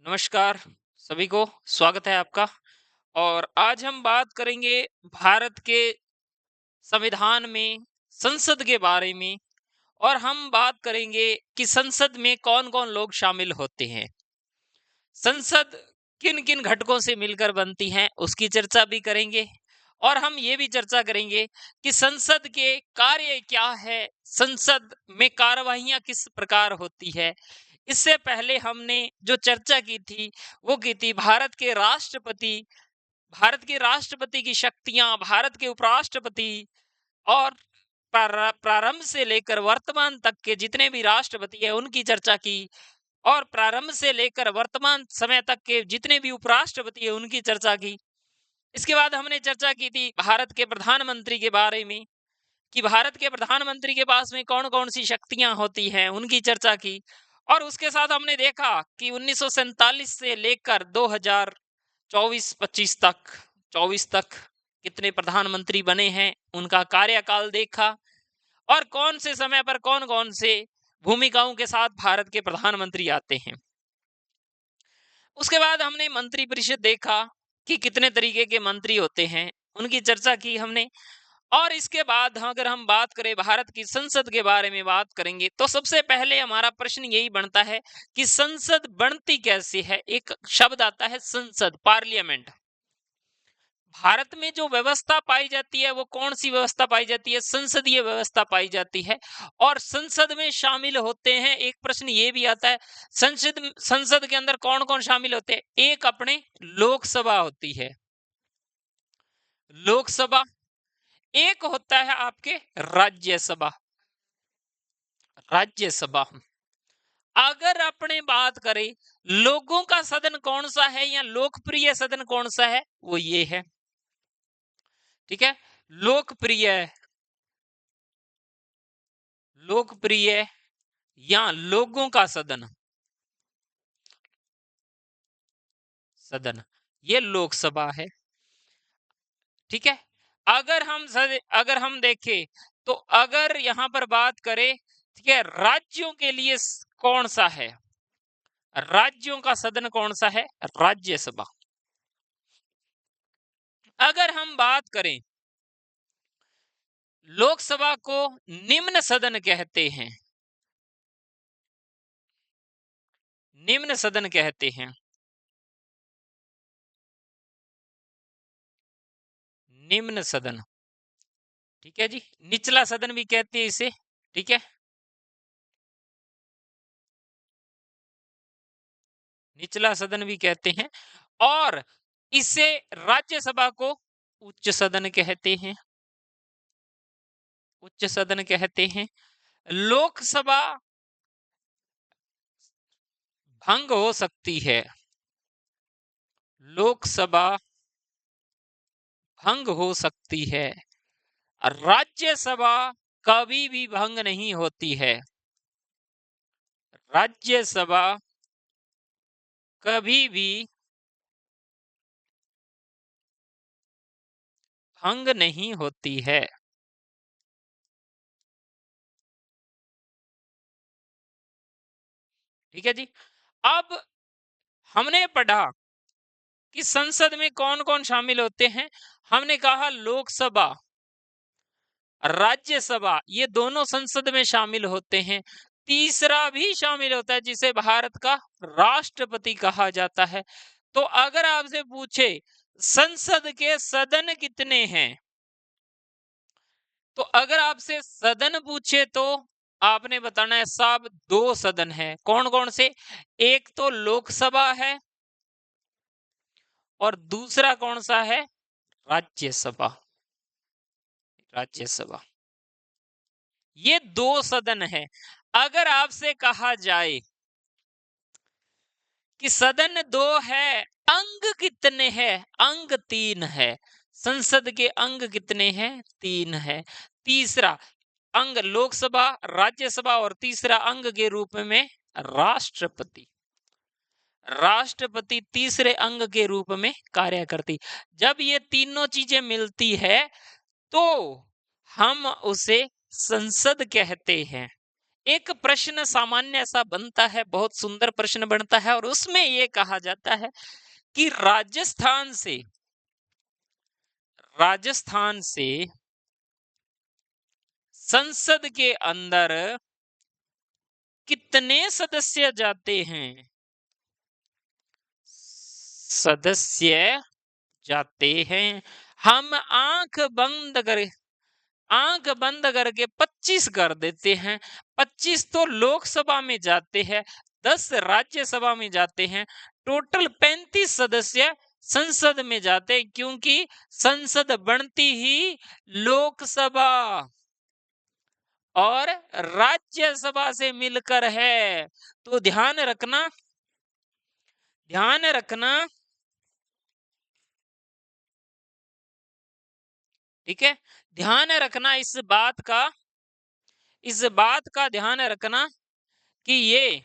नमस्कार सभी को। स्वागत है आपका। और आज हम बात करेंगे भारत के संविधान में, संसद के बारे में। और हम बात करेंगे कि संसद में कौन कौन लोग शामिल होते हैं, संसद किन किन घटकों से मिलकर बनती है, उसकी चर्चा भी करेंगे। और हम ये भी चर्चा करेंगे कि संसद के कार्य क्या है, संसद में कार्यवाहियां किस प्रकार होती है। इससे पहले हमने जो चर्चा की थी वो की थी भारत के राष्ट्रपति की शक्तियां, भारत के उपराष्ट्रपति और प्रारंभ से लेकर वर्तमान तक के जितने भी राष्ट्रपति हैं उनकी चर्चा की। और प्रारंभ से लेकर वर्तमान समय तक के जितने भी उपराष्ट्रपति हैं उनकी चर्चा की। इसके बाद हमने चर्चा की थी भारत के प्रधानमंत्री के बारे में, कि भारत के प्रधानमंत्री के पास में कौन कौन सी शक्तियां होती हैं, उनकी चर्चा की। और उसके साथ हमने देखा कि 1947 से लेकर 2024-25 तक 24 तक कितने प्रधानमंत्री बने हैं, उनका कार्यकाल देखा। और कौन से समय पर कौन कौन से भूमिकाओं के साथ भारत के प्रधानमंत्री आते हैं। उसके बाद हमने मंत्रिपरिषद देखा कि कितने तरीके के मंत्री होते हैं, उनकी चर्चा की हमने। और इसके बाद अगर हम बात करें भारत की संसद के बारे में बात करेंगे तो सबसे पहले हमारा प्रश्न यही बनता है कि संसद बनती कैसे है। एक शब्द आता है संसद, पार्लियामेंट। भारत में जो व्यवस्था पाई जाती है वो कौन सी व्यवस्था पाई जाती है? संसदीय व्यवस्था पाई जाती है। और संसद में शामिल होते हैं, एक प्रश्न ये भी आता है, संसद संसद के अंदर कौन कौन शामिल होते हैं? एक अपने लोकसभा होती है, लोकसभा। एक होता है आपके राज्यसभा, राज्यसभा। अगर अपने बात करें लोगों का सदन कौन सा है या लोकप्रिय सदन कौन सा है, वो ये है। ठीक है, लोकप्रिय, लोकप्रिय या लोगों का सदन, सदन, ये लोकसभा है। ठीक है। अगर हम देखें तो अगर यहां पर बात करें, ठीक है, राज्यों के लिए कौन सा है, राज्यों का सदन कौन सा है? राज्यसभा। अगर हम बात करें, लोकसभा को निम्न सदन कहते हैं, निम्न सदन कहते हैं, निम्न सदन। ठीक है जी, निचला सदन भी कहते हैं इसे। ठीक है, निचला सदन भी कहते हैं। और इसे राज्यसभा को उच्च सदन कहते हैं, उच्च सदन कहते हैं। लोकसभा भंग हो सकती है, लोकसभा भंग हो सकती है। राज्यसभा कभी भी भंग नहीं होती है, राज्यसभा कभी भी भंग नहीं होती है। ठीक है जी। अब हमने पढ़ा कि संसद में कौन कौन शामिल होते हैं। हमने कहा लोकसभा, राज्यसभा, ये दोनों संसद में शामिल होते हैं। तीसरा भी शामिल होता है जिसे भारत का राष्ट्रपति कहा जाता है। तो अगर आपसे पूछे संसद के सदन कितने हैं, तो अगर आपसे सदन पूछे तो आपने बताना है साहब दो सदन है। कौन कौन से? एक तो लोकसभा है और दूसरा कौन सा है? राज्यसभा, राज्यसभा। ये दो सदन है। अगर आपसे कहा जाए कि सदन दो है, अंग कितने हैं? अंग तीन है। संसद के अंग कितने हैं? तीन है। तीसरा अंग लोकसभा, राज्यसभा और तीसरा अंग के रूप में राष्ट्रपति, राष्ट्रपति तीसरे अंग के रूप में कार्य करती। जब ये तीनों चीजें मिलती है तो हम उसे संसद कहते हैं। एक प्रश्न सामान्य सा बनता है, बहुत सुंदर प्रश्न बनता है, और उसमें ये कहा जाता है कि राजस्थान से संसद के अंदर कितने सदस्य जाते हैं? सदस्य जाते हैं। हम आंख बंद करके 25 कर देते हैं। 25 तो लोकसभा में जाते हैं, 10 राज्यसभा में जाते हैं, टोटल 35 सदस्य संसद में जाते हैं, क्योंकि संसद बनती ही लोकसभा और राज्यसभा से मिलकर है। तो ध्यान रखना, ठीक है, ध्यान रखना इस बात का ध्यान रखना कि ये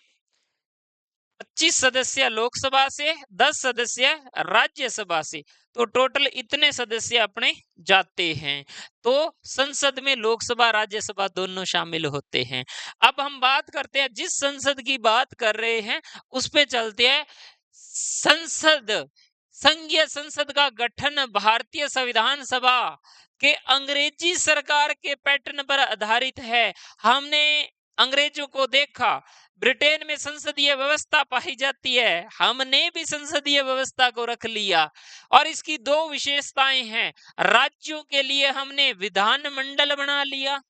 25 सदस्य लोकसभा से, 10 सदस्य राज्यसभा से, तो टोटल इतने सदस्य अपने जाते हैं। तो संसद में लोकसभा राज्यसभा दोनों शामिल होते हैं। अब हम बात करते हैं, जिस संसद की बात कर रहे हैं उस पे चलते हैं। संघीय संसद का गठन भारतीय संविधान सभा के अंग्रेजी सरकार के पैटर्न पर आधारित है। हमने अंग्रेजों को देखा, ब्रिटेन में संसदीय व्यवस्था पाई जाती है, हमने भी संसदीय व्यवस्था को रख लिया। और इसकी दो विशेषताएं हैं। राज्यों के लिए हमने विधानमंडल बना लिया,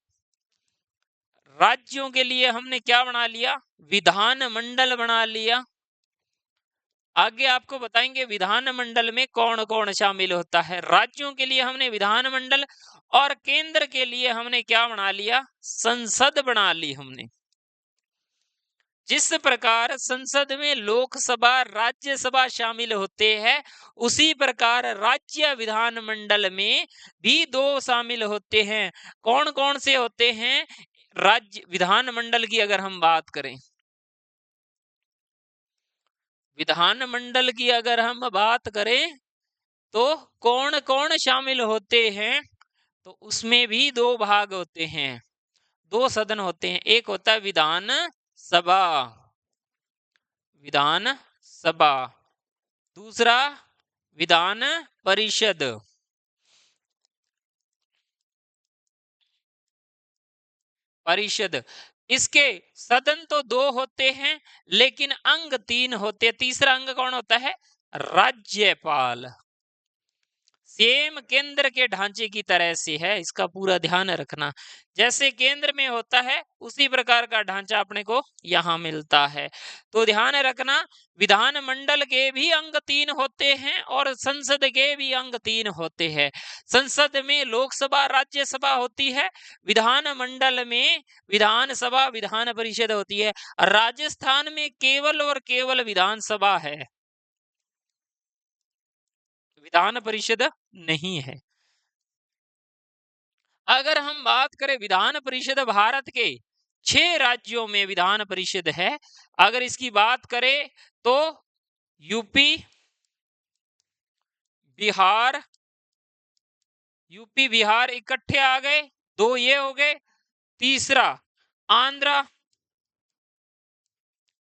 राज्यों के लिए हमने क्या बना लिया? विधानमंडल बना लिया। आगे आपको बताएंगे विधानमंडल में कौन कौन शामिल होता है। राज्यों के लिए हमने विधानमंडल, और केंद्र के लिए हमने क्या बना लिया? संसद बना ली हमने। जिस प्रकार संसद में लोकसभा राज्यसभा शामिल होते हैं, उसी प्रकार राज्य विधानमंडल में भी दो शामिल होते हैं। कौन कौन से होते हैं? राज्य विधानमंडल की अगर हम बात करें, विधानमंडल की अगर हम बात करें तो कौन कौन शामिल होते हैं? तो उसमें भी दो भाग होते हैं, दो सदन होते हैं। एक होता है विधान सभा, दूसरा विधान परिषद। इसके सदन तो दो होते हैं, लेकिन अंग 3 होते हैं। तीसरा अंग कौन होता है? राज्यपाल। सेम केंद्र के ढांचे की तरह से है, इसका पूरा ध्यान रखना। जैसे केंद्र में होता है उसी प्रकार का ढांचा अपने को यहाँ मिलता है। तो ध्यान रखना, विधानमंडल के भी अंग 3 होते हैं और संसद के भी अंग 3 होते हैं। संसद में लोकसभा राज्यसभा होती है, विधानमंडल में विधानसभा विधान परिषद होती है। राजस्थान में केवल और केवल विधानसभा है, विधान परिषद नहीं है। अगर हम बात करें विधान परिषद, भारत के 6 राज्यों में विधान परिषद है। अगर इसकी बात करें तो यूपी बिहार इकट्ठे आ गए, 2 ये हो गए। तीसरा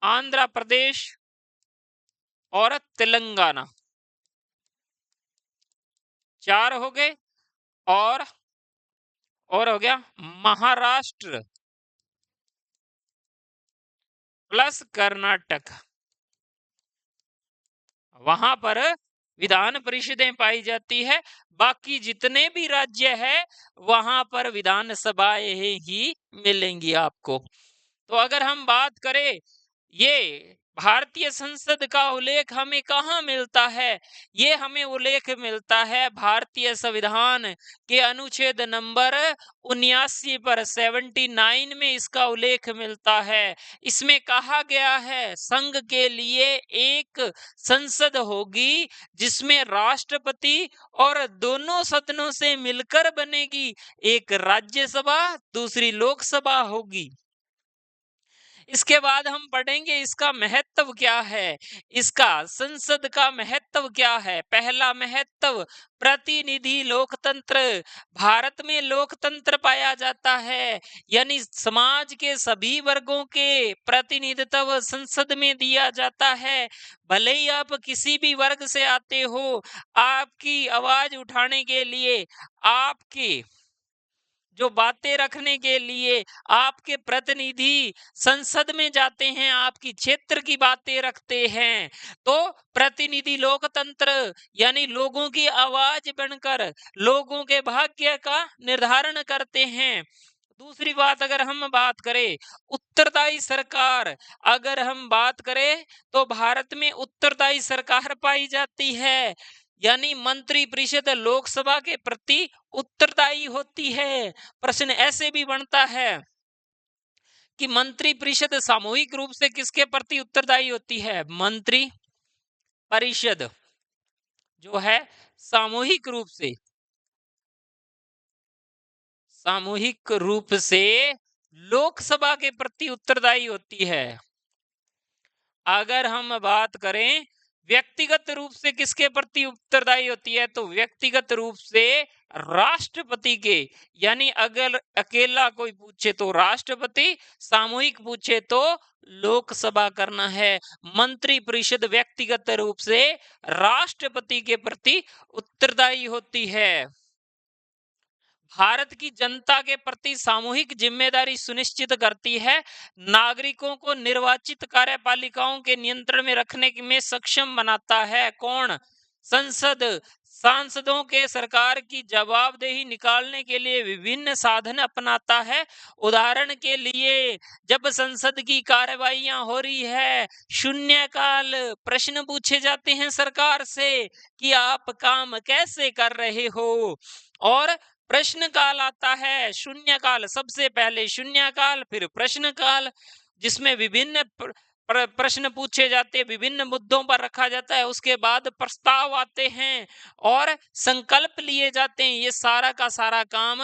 आंध्र प्रदेश और तेलंगाना, 4 हो गए। और हो गया महाराष्ट्र प्लस कर्नाटक, वहां पर विधान परिषदें पाई जाती है। बाकी जितने भी राज्य है वहां पर विधानसभाएं ही मिलेंगी आपको। तो अगर हम बात करें, ये भारतीय संसद का उल्लेख हमें कहाँ मिलता है? ये हमें उल्लेख मिलता है भारतीय संविधान के अनुच्छेद नंबर 79 पर, 79 में इसका उल्लेख मिलता है। इसमें कहा गया है संघ के लिए एक संसद होगी जिसमें राष्ट्रपति और दोनों सदनों से मिलकर बनेगी। एक राज्यसभा, दूसरी लोकसभा होगी। इसके बाद हम पढ़ेंगे इसका महत्व क्या है, इसका संसद का महत्व क्या है। पहला महत्व, प्रतिनिधि लोकतंत्र। भारत में लोकतंत्र पाया जाता है, यानी समाज के सभी वर्गों के प्रतिनिधित्व संसद में दिया जाता है। भले ही आप किसी भी वर्ग से आते हो, आपकी आवाज उठाने के लिए, आपकी जो बातें रखने के लिए आपके प्रतिनिधि संसद में जाते हैं, आपकी क्षेत्र की बातें रखते हैं। तो प्रतिनिधि लोकतंत्र यानी लोगों की आवाज बनकर लोगों के भाग्य का निर्धारण करते हैं। दूसरी बात अगर हम बात करें उत्तरदायी सरकार, अगर हम बात करें तो भारत में उत्तरदायी सरकार पाई जाती है, यानी मंत्री परिषद लोकसभा के प्रति उत्तरदायी होती है। प्रश्न ऐसे भी बनता है कि मंत्री परिषद सामूहिक रूप से किसके प्रति उत्तरदायी होती है? मंत्री परिषद जो है सामूहिक रूप से लोकसभा के प्रति उत्तरदायी होती है। अगर हम बात करें व्यक्तिगत रूप से किसके प्रति उत्तरदायी होती है, तो व्यक्तिगत रूप से राष्ट्रपति के, यानी अगर अकेला कोई पूछे तो राष्ट्रपति, सामूहिक पूछे तो लोकसभा करना है। मंत्री परिषद व्यक्तिगत रूप से राष्ट्रपति के प्रति उत्तरदायी होती है। भारत की जनता के प्रति सामूहिक जिम्मेदारी सुनिश्चित करती है, नागरिकों को निर्वाचित कार्यपालिकाओं के नियंत्रण में रखने में सक्षम बनाता है। कौन? संसद। सांसदों के सरकार की जवाबदेही निकालने के लिए विभिन्न साधन अपनाता है। उदाहरण के लिए जब संसद की कार्यवाहियां हो रही है, शून्यकाल प्रश्न पूछे जाते हैं सरकार से कि आप काम कैसे कर रहे हो, और प्रश्न काल आता है, शून्य काल, सबसे पहले शून्य काल फिर प्रश्न काल, जिसमें विभिन्न प्रश्न पूछे जाते हैं, विभिन्न मुद्दों पर रखा जाता है। उसके बाद प्रस्ताव आते हैं और संकल्प लिए जाते हैं। ये सारा का सारा काम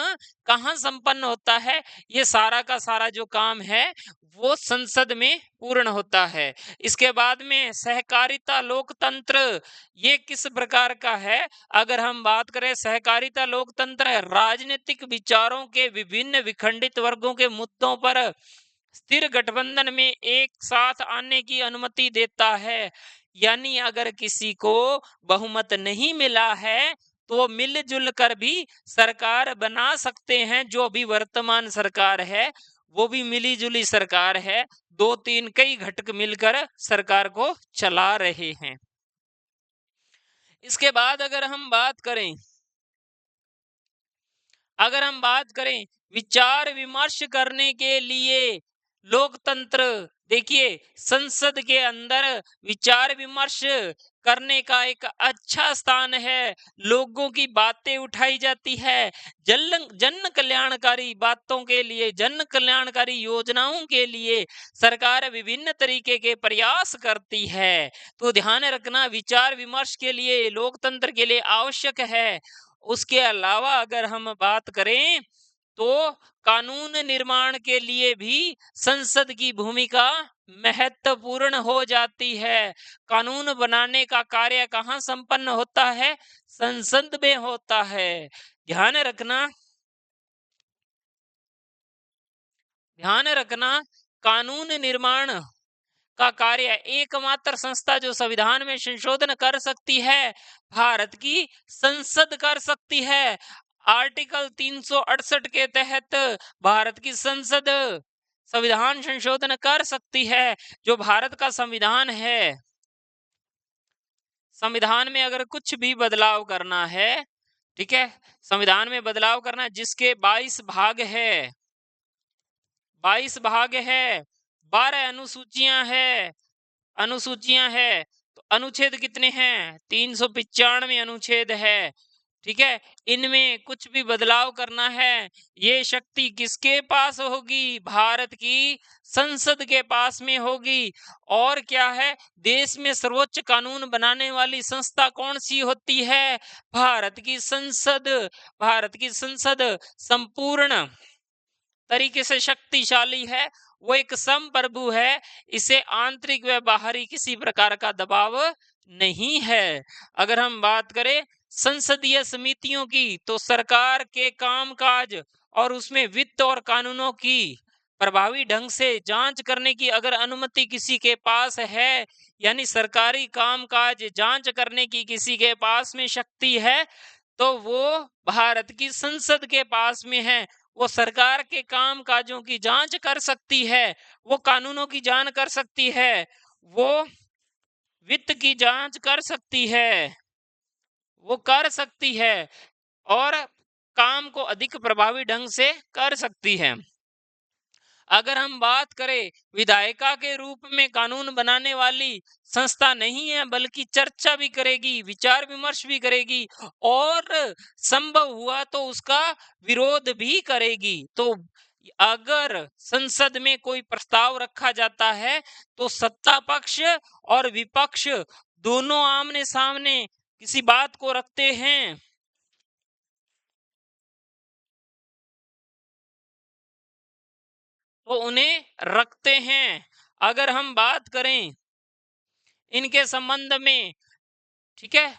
कहाँ संपन्न होता है? ये सारा का सारा जो काम है वो संसद में पूर्ण होता है। इसके बाद में सहकारिता लोकतंत्र, ये किस प्रकार का है? अगर हम बात करें सहकारिता लोकतंत्र राजनीतिक विचारों के विभिन्न विखंडित वर्गों के मुद्दों पर स्थिर गठबंधन में एक साथ आने की अनुमति देता है। यानी अगर किसी को बहुमत नहीं मिला है तो मिलजुल कर भी सरकार बना सकते हैं। जो अभी वर्तमान सरकार है वो भी मिली जुली सरकार है, दो तीन कई घटक मिलकर सरकार को चला रहे हैं। इसके बाद अगर हम बात करें विचार विमर्श करने के लिए लोकतंत्र, देखिए संसद के अंदर विचार विमर्श करने का एक अच्छा स्थान है। लोगों की बातें उठाई जाती है, जन कल्याणकारी बातों के लिए, जन कल्याणकारी योजनाओं के लिए सरकार विभिन्न तरीके के प्रयास करती है। तो ध्यान रखना विचार विमर्श के लिए लोकतंत्र के लिए आवश्यक है। उसके अलावा अगर हम बात करें तो कानून निर्माण के लिए भी संसद की भूमिका महत्वपूर्ण हो जाती है। कानून बनाने का कार्य कहाँ संपन्न होता है? संसद में होता है। ध्यान रखना कानून निर्माण का कार्य एकमात्र संस्था जो संविधान में संशोधन कर सकती है, भारत की संसद कर सकती है। आर्टिकल 368 के तहत भारत की संसद संविधान संशोधन कर सकती है। जो भारत का संविधान है, संविधान में अगर कुछ भी बदलाव करना है, ठीक है, संविधान में बदलाव करना, जिसके 22 भाग है, 12 अनुसूचियां है, तो अनुच्छेद कितने हैं? 395 अनुच्छेद है। ठीक है, इनमें कुछ भी बदलाव करना है, ये शक्ति किसके पास होगी? भारत की संसद के पास में होगी। और क्या है, देश में सर्वोच्च कानून बनाने वाली संस्था कौन सी होती है? भारत की संसद। भारत की संसद संपूर्ण तरीके से शक्तिशाली है वो एक संप्रभु है, इसे आंतरिक व बाहरी किसी प्रकार का दबाव नहीं है। अगर हम बात करें संसदीय समितियों की, तो सरकार के कामकाज और उसमें वित्त और कानूनों की प्रभावी ढंग से जांच करने की अगर अनुमति किसी के पास है, यानी सरकारी कामकाज जांच करने की किसी के पास में शक्ति है, तो वो भारत की संसद के पास में है। वो सरकार के काम काजों की जांच कर सकती है, वो कानूनों की जांच कर सकती है, वो वित्त की जांच कर सकती है, वो कर सकती है और काम को अधिक प्रभावी ढंग से कर सकती है। अगर हम बात करें विधायिका के रूप में कानून बनाने वाली संस्था नहीं है, बल्कि चर्चा भी करेगी, विचार विमर्श भी करेगी और संभव हुआ तो उसका विरोध भी करेगी। तो अगर संसद में कोई प्रस्ताव रखा जाता है तो सत्ता पक्ष और विपक्ष दोनों आमने सामने किसी बात को रखते हैं, तो उन्हें रखते हैं। अगर हम बात करें इनके संबंध में, ठीक है,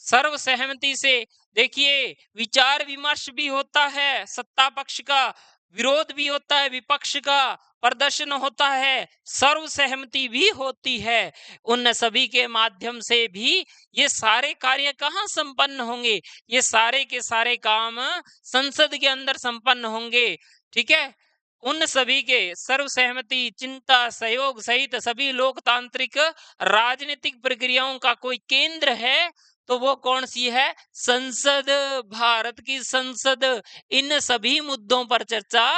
सर्व सहमति से देखिए विचार विमर्श भी होता है, सत्ता पक्ष का विरोध भी होता है, विपक्ष का प्रदर्शन होता है, सर्व सहमति भी होती है। उन सभी के माध्यम से भी ये सारे कार्य कहाँ संपन्न होंगे? ये सारे के सारे काम संसद के अंदर संपन्न होंगे। ठीक है, उन सभी के सर्व सहमति, चिंता, सहयोग सहित सभी लोकतांत्रिक राजनीतिक प्रक्रियाओं का कोई केंद्र है तो वो कौन सी है? संसद। भारत की संसद इन सभी मुद्दों पर चर्चा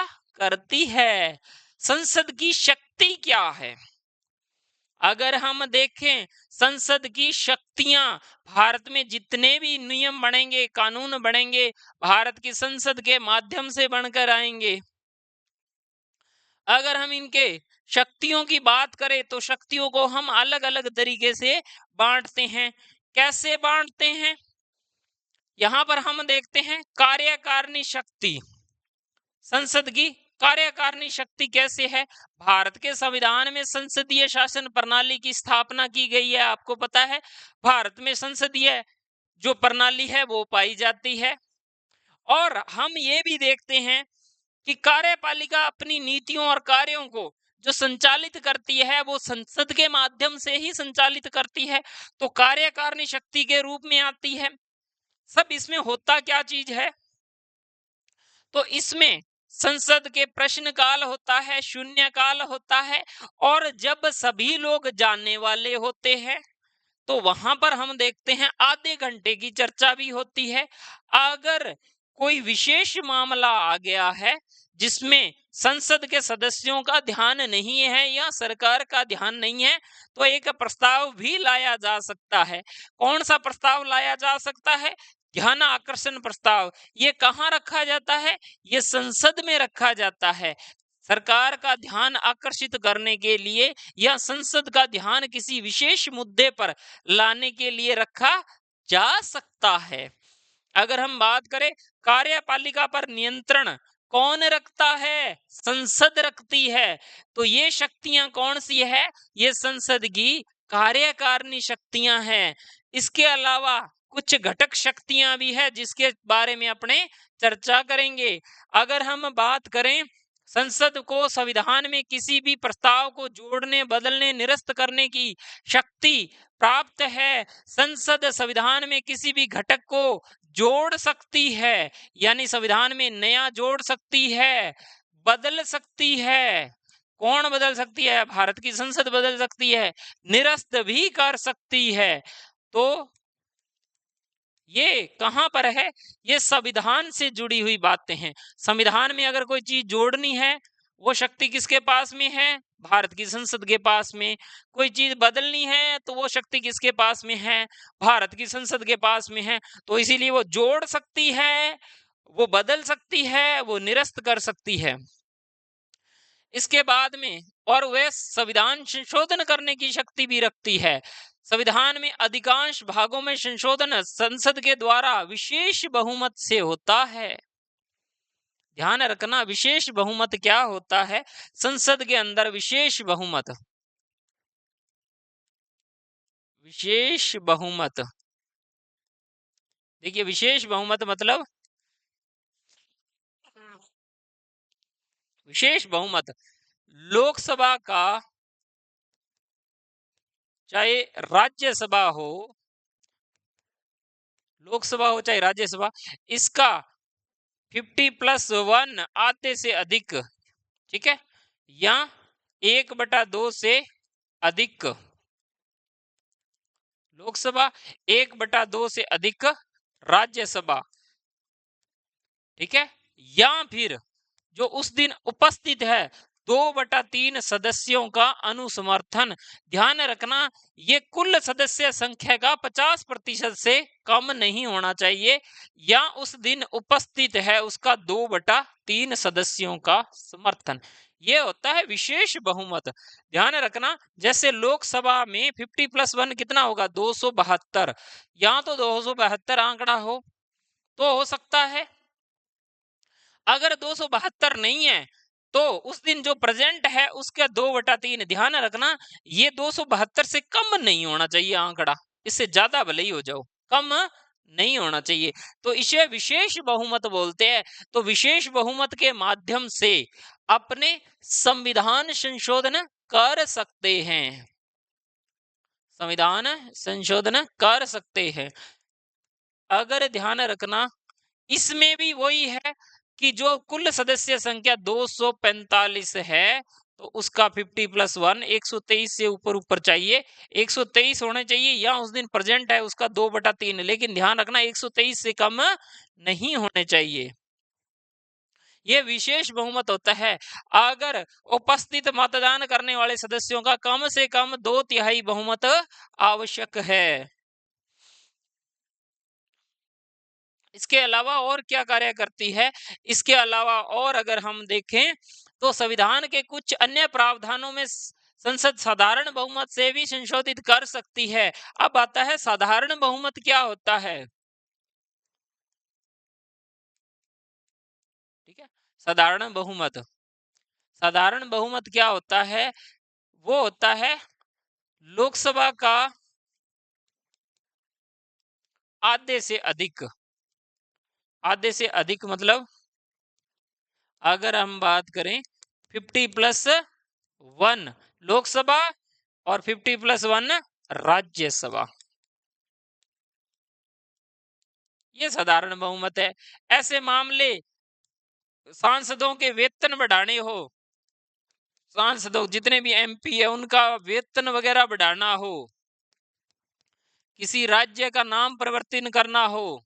करती है। संसद की शक्ति क्या है? अगर हम देखें संसद की शक्तियां, भारत में जितने भी नियम बनेंगे, कानून बनेंगे, भारत की संसद के माध्यम से बनकर आएंगे। अगर हम इनके शक्तियों की बात करें तो शक्तियों को हम अलग अलग तरीके से बांटते हैं। कैसे बांटते हैं? यहां पर हम देखते हैं कार्यकारिणी शक्ति। संसद की कार्यकारिणी शक्ति कैसे है? भारत के संविधान में संसदीय शासन प्रणाली की स्थापना की गई है, आपको पता है। भारत में संसदीय जो प्रणाली है वो पाई जाती है। और हम ये भी देखते हैं कि कार्यपालिका अपनी नीतियों और कार्यों को जो संचालित करती है वो संसद के माध्यम से ही संचालित करती है, तो कार्यकारिणी शक्ति के रूप में आती है। सब इसमें होता क्या चीज है? तो इसमें संसद के प्रश्न काल होता है, शून्य काल होता है, और जब सभी लोग जानने वाले होते हैं तो वहां पर हम देखते हैं आधे घंटे की चर्चा भी होती है। अगर कोई विशेष मामला आ गया है जिसमें संसद के सदस्यों का ध्यान नहीं है या सरकार का ध्यान नहीं है, तो एक प्रस्ताव भी लाया जा सकता है। कौन सा प्रस्ताव लाया जा सकता है? ध्यान आकर्षण प्रस्ताव। ये कहाँ रखा जाता है? ये संसद में रखा जाता है। सरकार का ध्यान आकर्षित करने के लिए या संसद का ध्यान किसी विशेष मुद्दे पर लाने के लिए रखा जा सकता है। अगर हम बात करें कार्यपालिका पर नियंत्रण कौन रखता है? संसद रखती है। तो ये शक्तियां कौन सी है? ये संसद की कार्यकारिणी शक्तियां हैं। इसके अलावा कुछ घटक शक्तियां भी है जिसके बारे में अपने चर्चा करेंगे। अगर हम बात करें संसद को संविधान में किसी भी प्रस्ताव को जोड़ने, बदलने, निरस्त करने की शक्ति प्राप्त है। संसद संविधान में किसी भी घटक को जोड़ सकती है, यानी संविधान में नया जोड़ सकती है, बदल सकती है। कौन बदल सकती है? भारत की संसद बदल सकती है, निरस्त भी कर सकती है। तो ये कहां पर है? ये संविधान से जुड़ी हुई बातें हैं। संविधान में अगर कोई चीज जोड़नी है, वो शक्ति किसके पास में है? भारत की संसद के पास में। कोई चीज बदलनी है तो वो शक्ति किसके पास में है? भारत की संसद के पास में है। तो इसीलिए वो जोड़ सकती है, वो बदल सकती है, वो निरस्त कर सकती है। इसके बाद में और वह संविधान संशोधन करने की शक्ति भी रखती है। संविधान में अधिकांश भागों में संशोधन संसद के द्वारा विशेष बहुमत से होता है। ध्यान रखना, विशेष बहुमत क्या होता है? संसद के अंदर विशेष बहुमत, विशेष बहुमत, देखिए विशेष बहुमत मतलब, विशेष बहुमत लोकसभा का, चाहे राज्यसभा हो, लोकसभा हो चाहे राज्यसभा, इसका 50+1 आधे से अधिक, ठीक है, या 1/2 से अधिक, लोकसभा 1/2 से अधिक राज्यसभा, ठीक है, या फिर जो उस दिन उपस्थित है 2/3 सदस्यों का अनुसमर्थन। ध्यान रखना, ये कुल सदस्य संख्या का 50% से कम नहीं होना चाहिए, या उस दिन उपस्थित है उसका 2/3 सदस्यों का समर्थन। ये होता है विशेष बहुमत। ध्यान रखना, जैसे लोकसभा में 50+1 कितना होगा? 272। या तो 272 आंकड़ा हो तो हो सकता है, अगर 272 नहीं है तो उस दिन जो प्रेजेंट है उसका 2/3। ध्यान रखना, ये 272 से कम नहीं होना चाहिए आंकड़ा, इससे ज्यादा भले ही हो जाओ, कम नहीं होना चाहिए, तो इसे विशेष बहुमत बोलते हैं। तो विशेष बहुमत के माध्यम से अपने संविधान संशोधन कर सकते हैं, संविधान संशोधन कर सकते हैं। अगर ध्यान रखना, इसमें भी वही है कि जो कुल सदस्य संख्या 245 है तो उसका 50+1 123 से ऊपर ऊपर चाहिए, 123 होने चाहिए, या उस दिन प्रेजेंट है उसका 2/3। लेकिन ध्यान रखना 123 से कम नहीं होने चाहिए। ये विशेष बहुमत होता है अगर उपस्थित मतदान करने वाले सदस्यों का कम से कम 2/3 बहुमत आवश्यक है। इसके अलावा और क्या कार्य करती है? इसके अलावा और अगर हम देखें तो संविधान के कुछ अन्य प्रावधानों में संसद साधारण बहुमत से भी संशोधित कर सकती है। अब आता है साधारण बहुमत क्या होता है, ठीक है। साधारण बहुमत, साधारण बहुमत क्या होता है? वो होता है लोकसभा का आधे से अधिक, आधे से अधिक मतलब अगर हम बात करें 50+1 लोकसभा और 50+1 राज्यसभा, ये साधारण बहुमत है। ऐसे मामले सांसदों के वेतन बढ़ाने हो, सांसदों जितने भी एमपी है उनका वेतन वगैरह बढ़ाना हो, किसी राज्य का नाम परिवर्तन करना हो,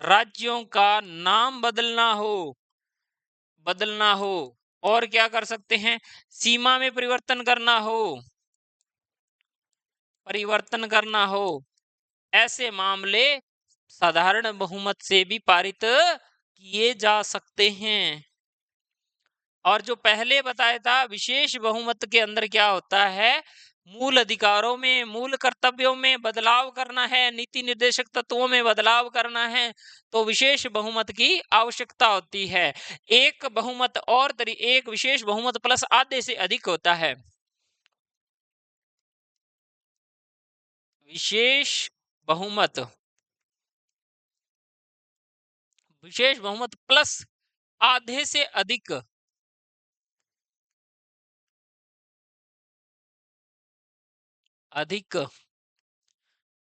राज्यों का नाम बदलना हो, और क्या कर सकते हैं? सीमा में परिवर्तन करना हो, ऐसे मामले साधारण बहुमत से भी पारित किए जा सकते हैं। और जो पहले बताया था विशेष बहुमत के अंदर क्या होता है? मूल अधिकारों में, मूल कर्तव्यों में बदलाव करना है, नीति निर्देशक तत्वों में बदलाव करना है, तो विशेष बहुमत की आवश्यकता होती है। एक बहुमत और एक विशेष बहुमत प्लस आधे से अधिक होता है। विशेष बहुमत, विशेष बहुमत प्लस आधे से अधिक, अधिक,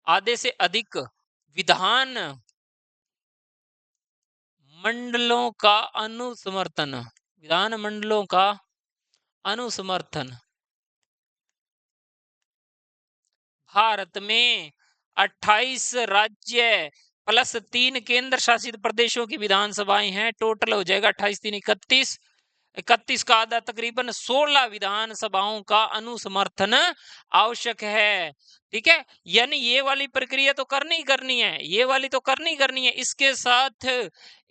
आधे से अधिक विधान मंडलों का अनुसमर्थन, विधान मंडलों का अनुसमर्थन। भारत में 28 राज्य प्लस 3 केंद्र शासित प्रदेशों की विधानसभाएं हैं, टोटल हो जाएगा 28 3 31, 31 का आधा तकरीबन 16 विधानसभाओं का अनुसमर्थन आवश्यक है, ठीक है। यानी ये वाली प्रक्रिया तो करनी ही करनी है, ये वाली तो करनी ही करनी है, इसके साथ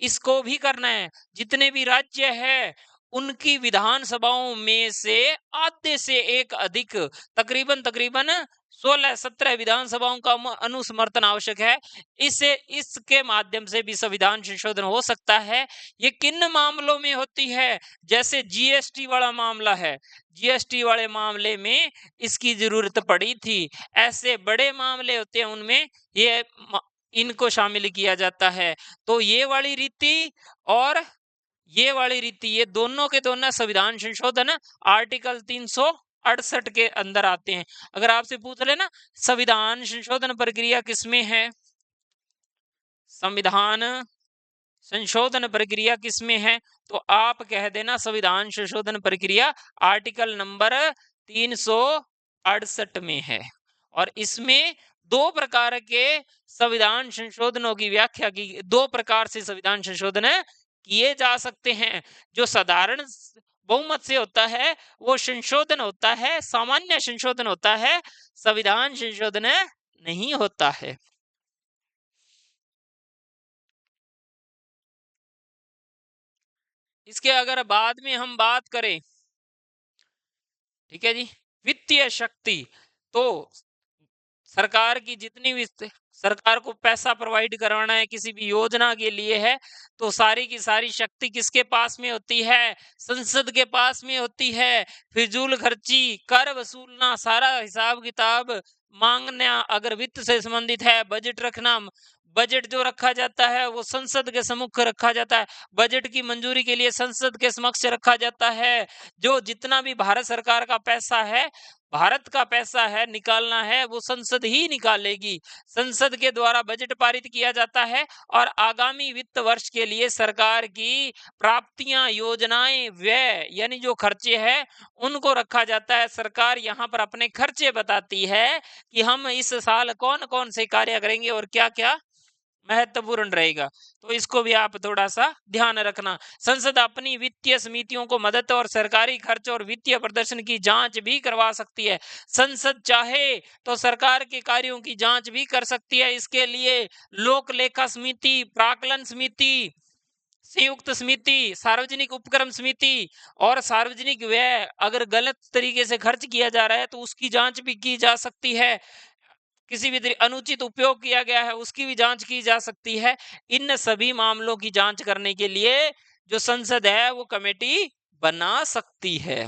इसको भी करना है। जितने भी राज्य है उनकी विधानसभाओं में से आधे से एक अधिक, तकरीबन तकरीबन 16-17 विधानसभाओं का अनुसमर्थन आवश्यक है। इसके माध्यम से भी संविधान संशोधन हो सकता है। ये किन मामलों में होती है? जैसे जीएसटी वाला मामला है, जीएसटी वाले मामले में इसकी जरूरत पड़ी थी। ऐसे बड़े मामले होते हैं, उनमें ये इनको शामिल किया जाता है। तो ये वाली रीति और ये वाली रीति, ये दोनों के दोनों संविधान संशोधन आर्टिकल 368 के अंदर आते हैं। अगर आपसे पूछ लेना संविधान संशोधन प्रक्रिया किसमें है, संविधान संशोधन प्रक्रिया किसमें है, तो आप कह देना संविधान संशोधन प्रक्रिया आर्टिकल नंबर 368 में है। और इसमें दो प्रकार के संविधान संशोधनों की व्याख्या की, दो प्रकार से संविधान संशोधन किए जा सकते हैं। जो साधारण बहुमत से होता है वो संशोधन होता है, सामान्य संशोधन होता है, संविधान संशोधन नहीं होता है। इसके अगर बाद में हम बात करें, ठीक है जी, वित्तीय शक्ति, तो सरकार की जितनी भी, सरकार को पैसा प्रोवाइड करवाना है किसी भी योजना के लिए है, तो सारी की सारी शक्ति किसके पास में होती है? संसद के पास में होती है। फिजूल खर्ची, कर वसूलना, सारा हिसाब किताब मांगना, अगर वित्त से संबंधित है, बजट रखना, बजट जो रखा जाता है वो संसद के सम्मुख रखा जाता है, बजट की मंजूरी के लिए संसद के समक्ष रखा जाता है। जो जितना भी भारत सरकार का पैसा है, भारत का पैसा है, निकालना है, वो संसद ही निकालेगी। संसद के द्वारा बजट पारित किया जाता है और आगामी वित्त वर्ष के लिए सरकार की प्राप्तियां, योजनाएं, व्यय यानी जो खर्चे हैं उनको रखा जाता है। सरकार यहाँ पर अपने खर्चे बताती है कि हम इस साल कौन कौन से कार्य करेंगे और क्या क्या महत्वपूर्ण रहेगा। तो इसको भी आप थोड़ा सा ध्यान रखना। संसद अपनी वित्तीय समितियों को मदद और सरकारी खर्च और वित्तीय प्रदर्शन की जांच भी करवा सकती है। संसद चाहे तो सरकार के कार्यों की जांच भी कर सकती है। इसके लिए लोक लेखा समिति, प्राक्कलन समिति, संयुक्त समिति, सार्वजनिक उपक्रम समिति और सार्वजनिक व्यय अगर गलत तरीके से खर्च किया जा रहा है तो उसकी जांच भी की जा सकती है। किसी भी अनुचित उपयोग किया गया है उसकी भी जांच की जा सकती है। इन सभी मामलों की जांच करने के लिए जो संसद है वो कमेटी बना सकती है।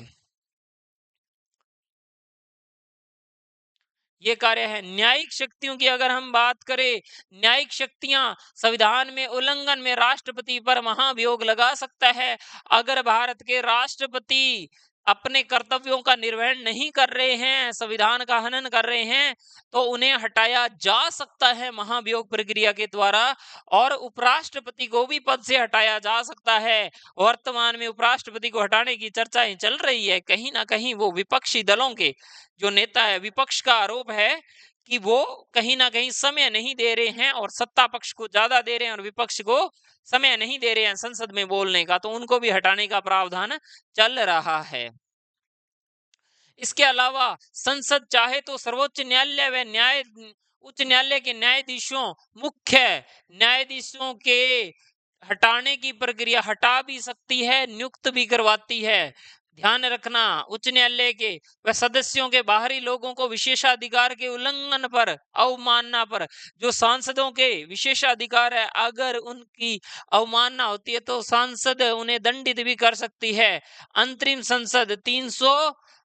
ये कार्य है। न्यायिक शक्तियों की अगर हम बात करें, न्यायिक शक्तियां संविधान में उल्लंघन में राष्ट्रपति पर महाभियोग लगा सकता है। अगर भारत के राष्ट्रपति अपने कर्तव्यों का निर्वहन नहीं कर रहे हैं, संविधान का हनन कर रहे हैं, तो उन्हें हटाया जा सकता है महाभियोग प्रक्रिया के द्वारा। और उपराष्ट्रपति को भी पद से हटाया जा सकता है। वर्तमान में उपराष्ट्रपति को हटाने की चर्चाएं चल रही है। कहीं ना कहीं वो विपक्षी दलों के जो नेता है, विपक्ष का आरोप है कि वो कहीं ना कहीं समय नहीं दे रहे हैं और सत्ता पक्ष को ज्यादा दे रहे हैं और विपक्ष को समय नहीं दे रहे हैं संसद में बोलने का, तो उनको भी हटाने का प्रावधान चल रहा है। इसके अलावा संसद चाहे तो सर्वोच्च न्यायालय व उच्च न्यायालय के न्यायाधीशों, मुख्य न्यायाधीशों के हटाने की प्रक्रिया हटा भी सकती है, नियुक्त भी करवाती है। ध्यान रखना, उच्च न्यायालय के व सदस्यों के बाहरी लोगों को विशेषाधिकार के उल्लंघन पर, अवमानना पर, जो सांसदों के विशेषाधिकार है, अगर उनकी अवमानना होती है तो सांसद उन्हें दंडित भी कर सकती है। अंतरिम संसद 300,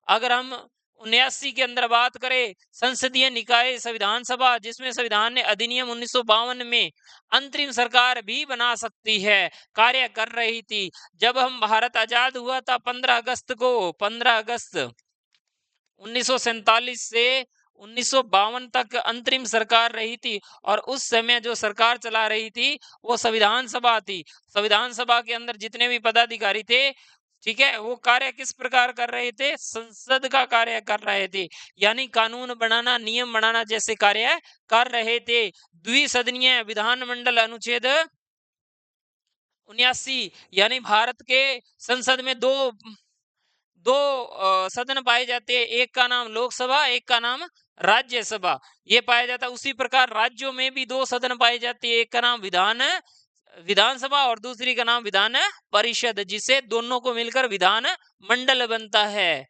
अगर हम 79 के अंदर बात करें, संसदीय निकाय संविधान सभा, जिसमें संविधान ने अधिनियम 1952 में अंतरिम सरकार भी बना सकती है, कार्य कर रही थी। जब हम भारत आजाद हुआ था 15 अगस्त को, 15 अगस्त 1947 से 1952 तक अंतरिम सरकार रही थी और उस समय जो सरकार चला रही थी वो संविधान सभा थी। संविधान सभा के अंदर जितने भी पदाधिकारी थे, ठीक है, वो कार्य किस प्रकार कर रहे थे? संसद का कार्य कर रहे थे, यानी कानून बनाना, नियम बनाना जैसे कार्य कर रहे थे। द्विसदनीय विधानमंडल अनुच्छेद 79, यानी भारत के संसद में दो दो सदन पाए जाते हैं, एक का नाम लोकसभा, एक का नाम राज्यसभा, ये पाया जाता है। उसी प्रकार राज्यों में भी दो सदन पाए जाते हैं, एक का नाम विधान विधानसभा और दूसरी का नाम विधान परिषद, जिसे दोनों को मिलकर विधान मंडल बनता है।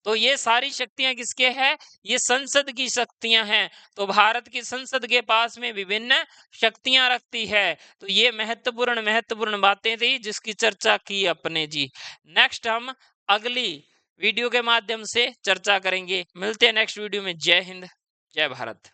तो ये सारी शक्तियां किसके हैं? ये संसद की शक्तियां हैं। तो भारत की संसद के पास में विभिन्न शक्तियां रखती है। तो ये महत्वपूर्ण महत्वपूर्ण बातें थी जिसकी चर्चा की अपने जी। नेक्स्ट हम अगली वीडियो के माध्यम से चर्चा करेंगे। मिलते हैं नेक्स्ट वीडियो में। जय हिंद, जय भारत।